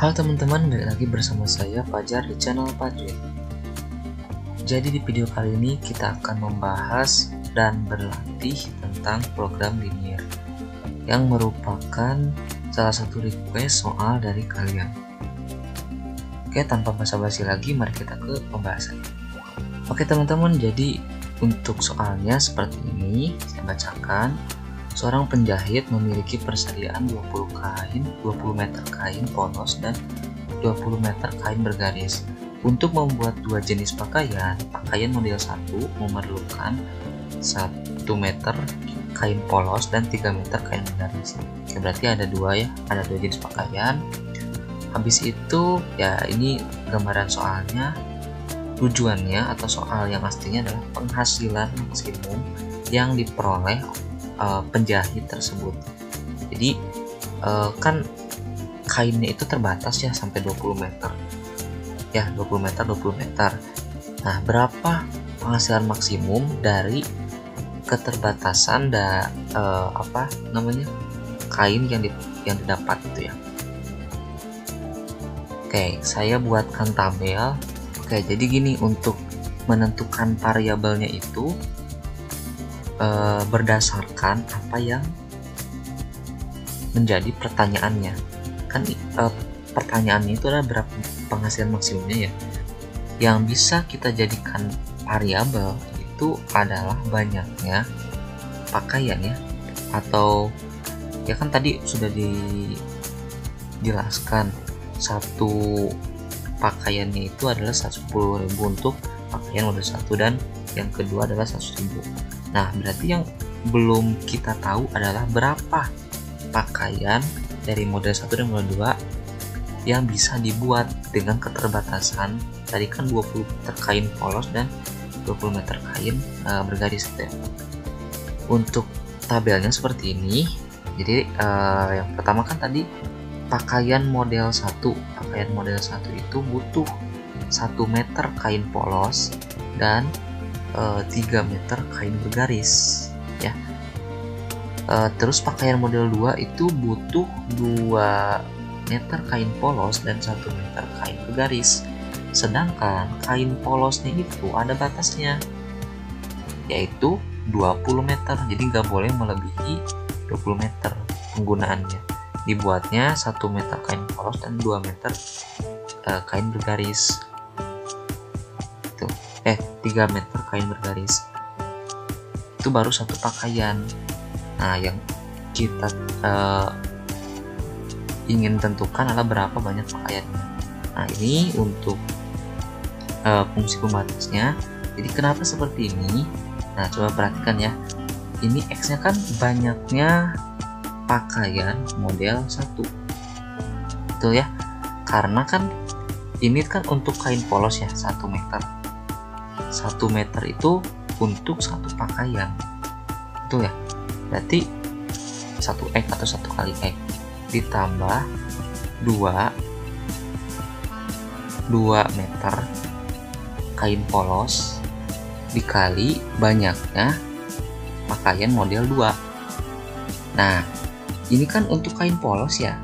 Halo teman-teman, balik lagi bersama saya Fajar di channel Fajri. Jadi di video kali ini kita akan membahas dan berlatih tentang program linear yang merupakan salah satu request soal dari kalian. Oke, tanpa basa-basi lagi, mari kita ke pembahasan. Oke teman-teman, jadi untuk soalnya seperti ini, saya bacakan. Seorang penjahit memiliki persediaan 20 meter kain polos dan 20 meter kain bergaris. Untuk membuat dua jenis pakaian model 1 memerlukan 1 meter kain polos dan 3 meter kain bergaris. Oke, berarti ada dua jenis pakaian. Habis itu ya ini gambaran soalnya. Tujuannya atau soal yang aslinya adalah penghasilan maksimum yang diperoleh penjahit tersebut. Jadi kan kainnya itu terbatas ya sampai 20 meter ya, 20 meter. Nah, berapa penghasilan maksimum dari keterbatasan kain yang didapat itu ya. Oke, saya buatkan tabel. Oke, jadi gini, untuk menentukan variabelnya itu berdasarkan apa yang menjadi pertanyaannya. Kan pertanyaannya itu adalah berapa penghasilan maksimumnya ya. Yang bisa kita jadikan variabel itu adalah banyaknya pakaian ya, atau ya kan tadi sudah dijelaskan, satu pakaiannya itu adalah 10.000 untuk pakaian model 1 dan yang kedua adalah 100.000. Nah, berarti yang belum kita tahu adalah berapa pakaian dari model 1 dan model 2 yang bisa dibuat dengan keterbatasan tadi kan 20 meter kain polos dan 20 meter kain bergaris gitu ya. Untuk tabelnya seperti ini. Jadi yang pertama kan tadi pakaian model 1 itu butuh 1 meter kain polos dan 3 meter kain bergaris ya. Terus pakaian model 2 itu butuh 2 meter kain polos dan 1 meter kain bergaris. Sedangkan kain polosnya itu ada batasnya, yaitu 20 meter. Jadi nggak boleh melebihi 20 meter penggunaannya. Dibuatnya 1 meter kain polos dan 2 meter kain bergaris. 3 meter kain bergaris. Itu baru satu pakaian. Nah, yang kita ingin tentukan adalah berapa banyak pakaiannya. Nah, ini untuk fungsi pembatasnya. Jadi kenapa seperti ini? Nah, coba perhatikan ya. Ini X-nya kan banyaknya pakaian model 1. Betul ya? Karena kan ini kan untuk kain polos ya, 1 meter. 1 meter itu untuk satu pakaian. Betul ya? Berarti 1x atau 1 kali x ditambah 2 meter kain polos dikali banyaknya pakaian model 2. Nah, ini kan untuk kain polos ya.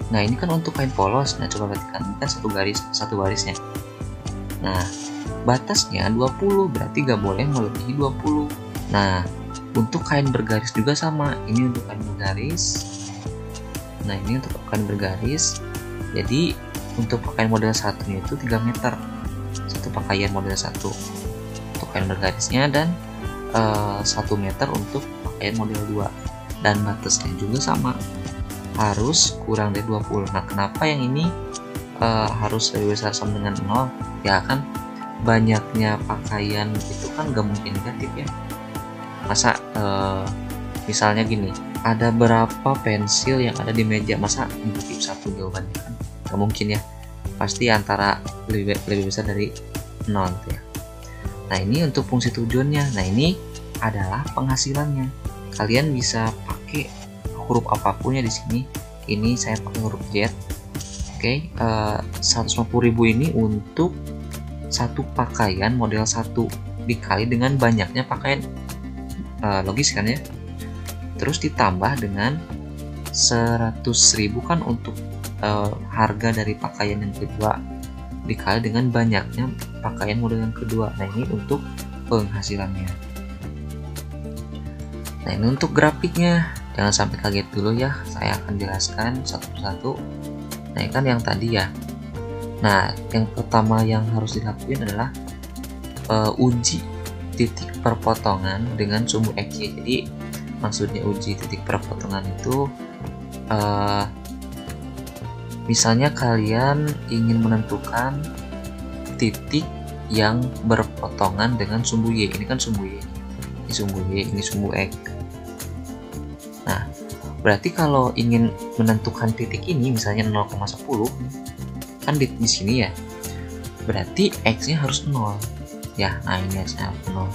Nah, ini kan untuk kain polos. Nah, coba perhatikan, ini kan satu garisnya. Nah, batasnya 20, berarti gak boleh melebihi 20. Nah, untuk kain bergaris juga sama. Ini untuk kain bergaris. Nah, ini untuk kain bergaris. Jadi, untuk pakaian model 1 itu 3 meter. Satu pakaian model 1 untuk kain bergarisnya dan 1 meter untuk pakaian model 2. Dan batasnya juga sama, harus kurang dari 20. Nah, kenapa yang ini harus lebih besar sama dengan 0? Ya kan banyaknya pakaian itu kan gak mungkin negatif ya. Masa misalnya gini, ada berapa pensil yang ada di meja, masa negatif 1 jawabannya? Kan gak mungkin ya, pasti antara lebih besar dari 0 gitu ya. Nah, ini untuk fungsi tujuannya. Nah, ini adalah penghasilannya. Kalian bisa pakai huruf apapun ya di sini. Ini saya pakai huruf Z. Oke, 150.000 ini untuk satu pakaian model 1 dikali dengan banyaknya pakaian, logis kan ya. Terus ditambah dengan 100.000 kan untuk harga dari pakaian yang kedua dikali dengan banyaknya pakaian model yang kedua. Nah, ini untuk penghasilannya. Nah, ini untuk grafiknya. Jangan sampai kaget dulu ya, saya akan jelaskan satu persatu. Nah, ini kan yang tadi ya. Nah, yang pertama yang harus dilakukan adalah uji titik perpotongan dengan sumbu X. Jadi maksudnya uji titik perpotongan itu misalnya kalian ingin menentukan titik yang berpotongan dengan sumbu Y. Ini kan sumbu Y, ini sumbu Y, ini sumbu X. Nah, berarti kalau ingin menentukan titik ini misalnya 0,10 kan di sini ya, berarti X nya harus 0 ya. Nah, ini X nya 0,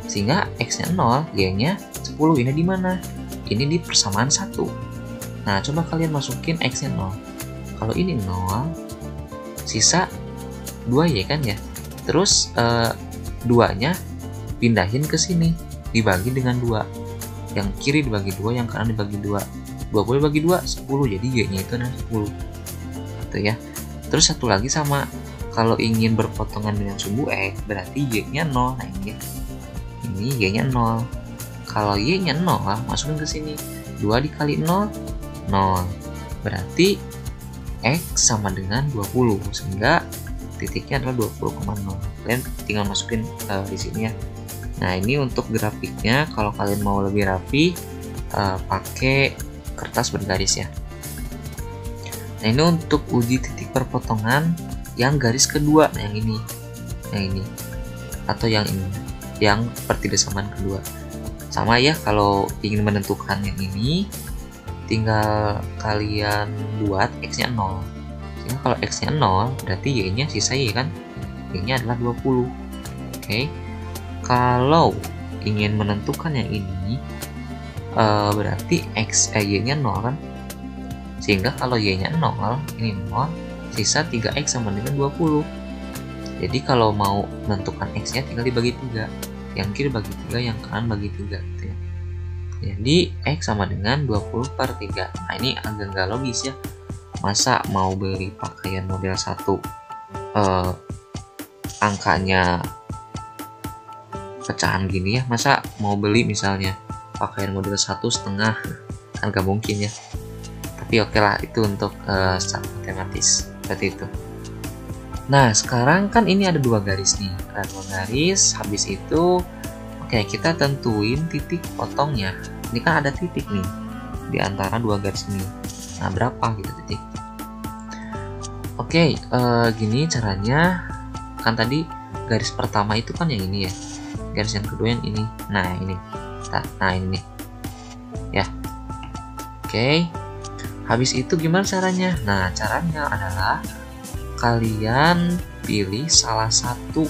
sehingga X nya 0, Y nya 10. Ini di mana? Ini di persamaan 1. Nah, coba kalian masukin X nya 0. Kalau ini 0, sisa 2Y kan ya. Terus 2-nya pindahin ke sini, dibagi dengan 2. Yang kiri dibagi 2, yang kanan dibagi 2. 20 dibagi 2, 10. Jadi Y-nya itu adalah 10. Gitu ya. Terus satu lagi sama, kalau ingin berpotongan dengan sumbu X, berarti Y-nya 0. Nah, ini Y-nya 0. Kalau Y-nya 0, masukin ke sini. 2 dikali 0, 0. Berarti X sama dengan 20, sehingga titiknya adalah 20,0. Kalian tinggal masukin di sini ya. Nah, ini untuk grafiknya. Kalau kalian mau lebih rapi, pakai kertas bergaris ya. Nah, ini untuk uji titik perpotongan yang garis kedua. Nah, yang ini atau yang ini, yang pertidasamaan kedua. Sama ya, kalau ingin menentukan yang ini, tinggal kalian buat X-nya 0. Sehingga kalau X-nya 0, berarti Y-nya sisa Y kan? Y-nya adalah 20. Oke. Kalau ingin menentukan yang ini, berarti Y-nya 0 kan? Sehingga kalau Y-nya 0, ini 0, sisa 3X sama dengan 20. Jadi kalau mau menentukan X-nya tinggal dibagi 3. Yang kiri bagi 3, yang kanan bagi 3 gitu ya. Jadi X sama dengan 20/3. Nah, ini agak nggak logis ya. Masa mau beli pakaian model 1 angkanya pecahan gini ya? Masa mau beli misalnya pakaian model 1,5? Kan nggak mungkin ya. Tapi oke lah, itu untuk secara matematis seperti itu. Nah, sekarang kan ini ada 2 garis nih. Ada 2 garis. Habis itu kita tentuin titik potongnya. Ini kan ada titik nih di antara 2 garis ini. Nah, berapa gitu titik? Oke, gini caranya. Kan tadi garis pertama itu kan yang ini ya. Garis yang kedua yang ini. Nah, ini. Nah, ini nih. Ya. Oke. Habis itu gimana caranya? Nah, caranya adalah kalian pilih salah satu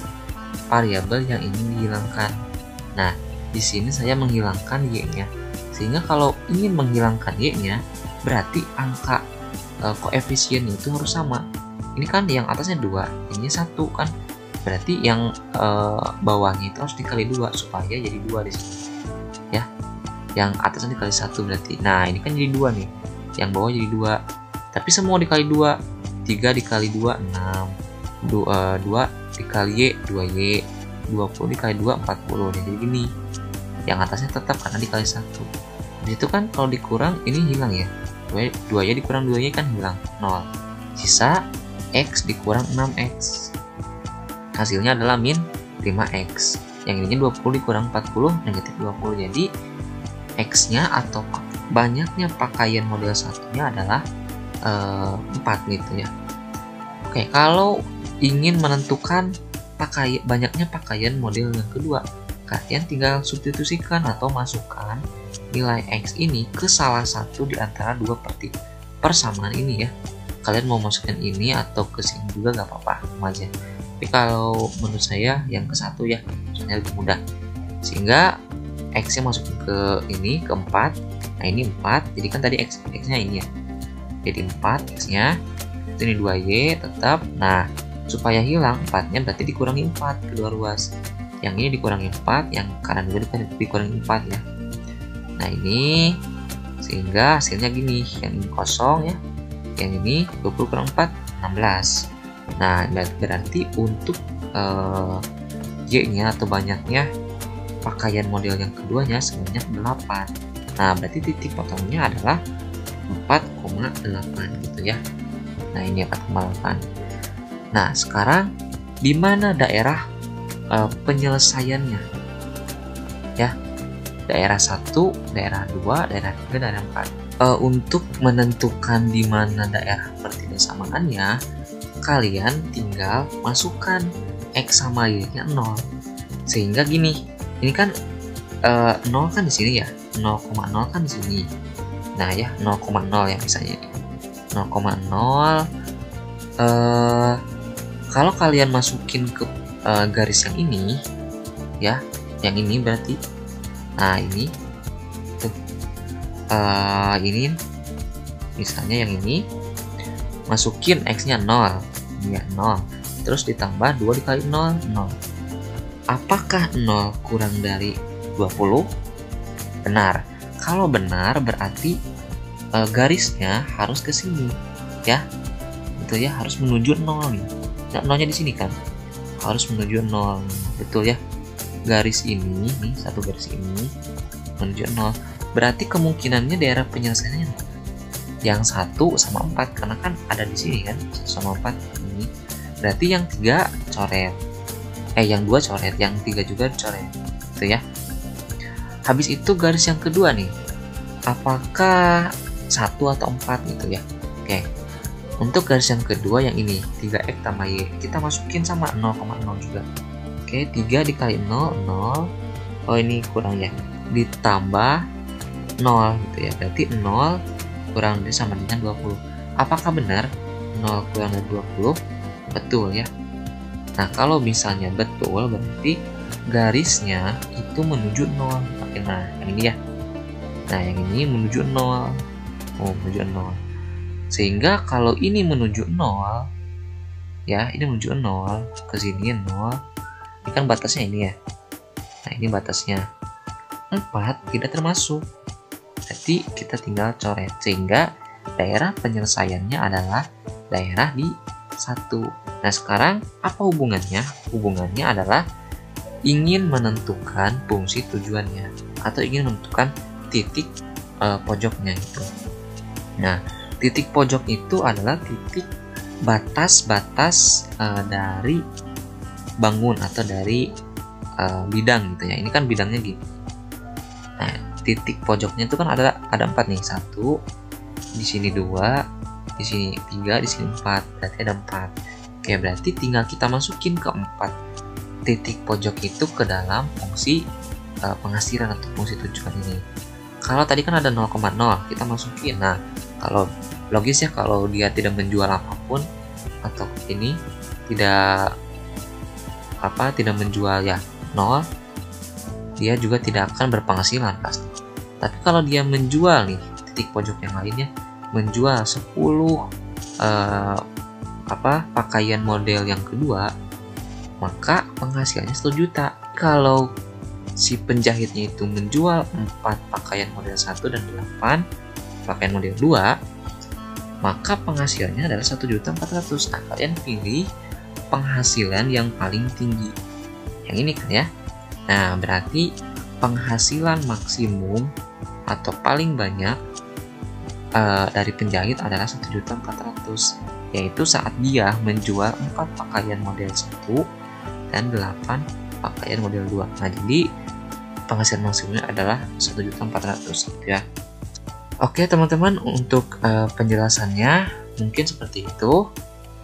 variabel yang ingin dihilangkan. Nah, di sini saya menghilangkan Y-nya. Sehingga kalau ingin menghilangkan Y-nya, berarti angka koefisiennya itu harus sama. Ini kan yang atasnya 2, ini 1 kan. Berarti yang bawahnya itu harus dikali 2 supaya jadi 2 di sini. Ya. Yang atasnya dikali 1 berarti. Nah, ini kan jadi 2 nih. Yang bawah jadi 2. Tapi semua dikali 2. 3 dikali 2, 6. 2 dikali Y, 2Y. 20 dikali 2, 40. Jadi gini. Yang atasnya tetap karena dikali 1. Di situ kan kalau dikurang ini hilang ya. 2Y dikurang 2Y kan hilang, 0. Sisa X dikurang 6X. Hasilnya adalah min 5X. Yang ininya 20 dikurang 40, negatif 20. Jadi X-nya atau banyaknya pakaian model 1-nya adalah 4 gitu ya. Oke, kalau ingin menentukan banyaknya pakaian model yang kedua, kalian tinggal substitusikan atau masukkan nilai X ini ke salah satu di antara 2 persamaan ini ya. Kalian mau masukkan ini atau ke sini juga gak apa-apa, sama aja. Tapi kalau menurut saya yang ke 1 ya, soalnya lebih mudah. Sehingga X nya masukin ke ini, ke 4. Nah, ini 4, jadi kan tadi X nya ini ya. Jadi 4 X nya, itu ini 2Y tetap. Nah, supaya hilang 4 nya berarti dikurangi 4 kedua ruas. Yang ini dikurangi 4, yang kanan juga dikurangi 4 ya. Nah, ini sehingga hasilnya gini, yang ini kosong ya, yang ini 20 kurang 4 16. Nah berarti untuk Y nya atau banyaknya pakaian model yang keduanya sebanyak 8. Nah berarti titik potongnya adalah 4,8 gitu ya. Nah ini 4,8. Nah sekarang di mana daerah penyelesaiannya ya, daerah 1, daerah 2, daerah 3, daerah 4. Untuk menentukan di mana daerah pertidakssamaannya, kalian tinggal masukkan X sama Y nya 0, sehingga gini, ini kan 0 kan di sini ya, 0,0 kan di sini. Nah ya 0,0 ya misalnya 0,0. Kalau kalian masukin ke garis yang ini ya, yang ini berarti, nah ini tuh ini misalnya yang ini masukin X nya 0 ya, 0 terus ditambah 2 dikali 0 0. Apakah 0 kurang dari 20? Benar. Kalau benar berarti garisnya harus ke sini ya, betul ya, harus menuju 0 nih. Nah, 0 nya di sini kan harus menuju 0, betul ya. Garis ini nih, satu garis ini menuju 0. Berarti kemungkinannya daerah penyelesaiannya yang 1 sama 4, karena kan ada di sini kan 1 sama 4 ini. Berarti yang 3 coret, yang 2 coret, yang 3 juga coret, gitu ya. Habis itu garis yang kedua nih, apakah 1 atau 4 gitu ya. Oke, untuk garis yang kedua yang ini 3X tambah Y, kita masukin sama 0,0 juga. Oke, 3 dikali 0 0. Oh ini kurang ya, ditambah 0 gitu ya, berarti 0 kurang dari sama dengan 20. Apakah benar 0 kurang dari 20? Betul ya. Nah kalau misalnya betul berarti garisnya itu menuju 0. Nah yang ini ya, nah yang ini menuju 0. Menuju 0. Sehingga kalau ini menuju 0 ya, ini menuju 0 ke sini 0. Ini kan batasnya ini ya. Nah ini batasnya 4 tidak termasuk. Jadi kita tinggal coret, sehingga daerah penyelesaiannya adalah daerah di 1. Nah sekarang apa hubungannya? Hubungannya adalah ingin menentukan fungsi tujuannya atau ingin menentukan titik pojoknya itu. Nah titik pojok itu adalah titik batas-batas dari bangun atau dari bidang gitu ya. Ini kan bidangnya gitu. Nah titik pojoknya itu kan ada 4 nih, 1 di sini, 2 di sini, 3 di sini, 4, berarti ada 4. Oke, berarti tinggal kita masukin ke 4 titik pojok itu ke dalam fungsi penghasilan atau fungsi tujuan ini. Kalau tadi kan ada 0,0 kita masukin. Nah kalau logis ya, kalau dia tidak menjual apapun atau ini tidak menjual ya 0, dia juga tidak akan berpenghasilan pasti. Tapi kalau dia menjual nih, titik pojok yang lainnya menjual 10 pakaian model yang kedua, maka penghasilannya 1 juta. Kalau si penjahitnya itu menjual 4 pakaian model 1 dan 8 pakaian model 2, maka penghasilannya adalah 1.400.000. Nah kalian pilih penghasilan yang paling tinggi, yang ini kan ya. Nah berarti penghasilan maksimum atau paling banyak dari penjahit adalah 1.400.000, yaitu saat dia menjual 4 pakaian model 1 dan 8 pakaian model 2. Nah jadi penghasilan maksimumnya adalah 1.400.000 gitu ya. Oke teman-teman, untuk penjelasannya mungkin seperti itu.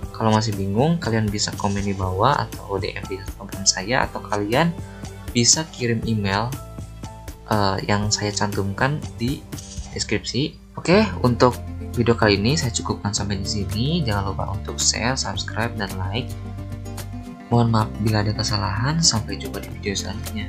Kalau masih bingung, kalian bisa komen di bawah atau DM di Instagram saya, atau kalian bisa kirim email yang saya cantumkan di deskripsi. Oke, untuk video kali ini saya cukupkan sampai di sini. Jangan lupa untuk share, subscribe, dan like. Mohon maaf bila ada kesalahan. Sampai jumpa di video selanjutnya.